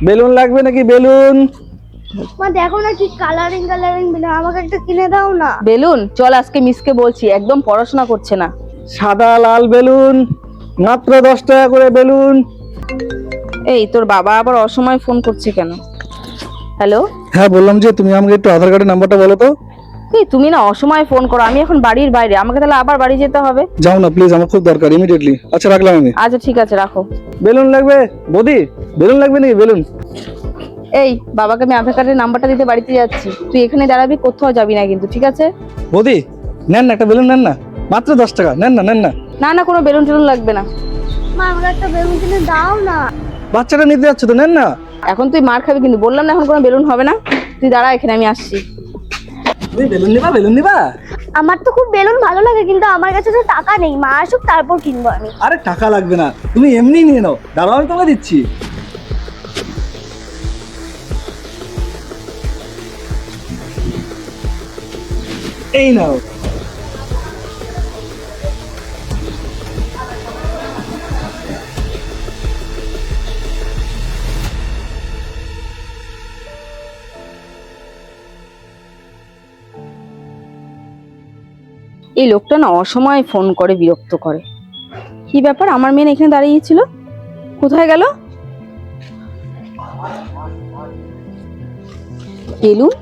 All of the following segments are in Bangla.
বেলুন লাগবে নাকি বেলুন? মা দেখো না কি কালারিং বেলুন, আমাকে একটা কিনে দাও না। বেলুন? চল আজকে মিসকে বলছি, একদম পড়াশোনা করছে না। সাদা লাল বেলুন, মাত্র 10 টাকা করে বেলুন। এই তোর বাবা আবার অসময় ফোন করছে কেন? হ্যালো। হ্যাঁ বললাম যে তুমি আমাকে একটু আধার কার্ডের নাম্বারটা বলো তো। এই তুমি না অসময় ফোন করো, আমি এখন বাড়ির বাইরে, আমাকে তাহলে আবার বাড়ি যেতে হবে। যাও না প্লিজ, আমার খুব দরকার ইমিডিয়েটলি। আচ্ছা রাখলাম আমি। আচ্ছা ঠিক আছে, রাখো। বেলুন লাগবে বৌদি? বেলুন লাগবে নাকি বেলুন? এই বাবাকে আমি আধার কার্ডের নাম্বারটা দিতে বাড়িতে যাচ্ছি, তুই এখানে দাঁড়াবি, কোথাও যাবি না কিন্তু, ঠিক আছে? বৌদি নেন না, একটা বেলুন নেন না, মাত্র 10 টাকা, নেন না নেন না। না না, কোনো বেলুন টেলুন লাগবে না। মা আমাকে একটা বেলুন কিনে দাও না। বাচ্চাটা নিতে যাচ্ছে তো, নেন না। এখন তুই মার খাবি কিন্তু, বললাম না এখন কোনো বেলুন হবে না। তুই দাঁড়া এখানে, আমি আসছি। তুমি বেলুন নিবা? বেলুন নিবা? আমার তো খুব বেলুন ভালো লাগে, কিন্তু আমার কাছে তো টাকা নেই। মা আসুক তারপর কিনবো আমি। আরে টাকা লাগবে না, তুমি এমনি নিয়ে নাও, দাঁড়াও আমি তোমাকে দিচ্ছি। এই নাও। এই লোকটা না অসময়ে ফোন করে, বিরক্ত করে। কি ব্যাপার, আমার মেয়ে এখানে দাঁড়িয়েছিল, কোথায় গেল? বেলুন?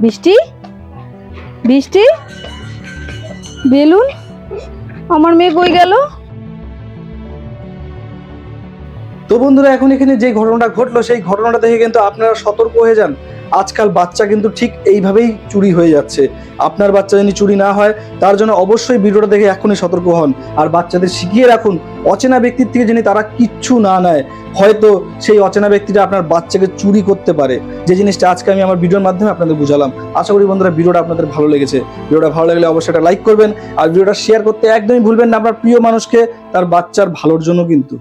বৃষ্টি? বৃষ্টি? বেলুন? আমার মেয়ে কই গেল? তো বন্ধুরা, এখন এখানে যে ঘটনাটা ঘটলো সেই ঘটনাটা দেখে কিন্তু আপনারা সতর্ক হয়ে যান। আজকাল বাচ্চা কিন্তু ঠিক এইভাবেই চুরি হয়ে যাচ্ছে। আপনার বাচ্চা যদি চুরি না হয় তার জন্য অবশ্যই ভিডিওটা দেখে এখনই সতর্ক হন। আর বাচ্চাদের শিখিয়ে রাখুন অচেনা ব্যক্তির থেকে যিনি তারা কিচ্ছু না নেয়। হয়তো সেই অচেনা ব্যক্তিটা আপনার বাচ্চাকে চুরি করতে পারে, যে জিনিসটা আজকে আমি আমার ভিডিওর মাধ্যমে আপনাদের বুঝালাম। আশা করি বন্ধুরা ভিডিওটা আপনাদের ভালো লেগেছে। ভিডিওটা ভালো লাগলে অবশ্যই একটা লাইক করবেন, আর ভিডিওটা শেয়ার করতে একদমই ভুলবেন না আপনার প্রিয় মানুষকে, তার বাচ্চার ভালোর জন্য কিন্তু।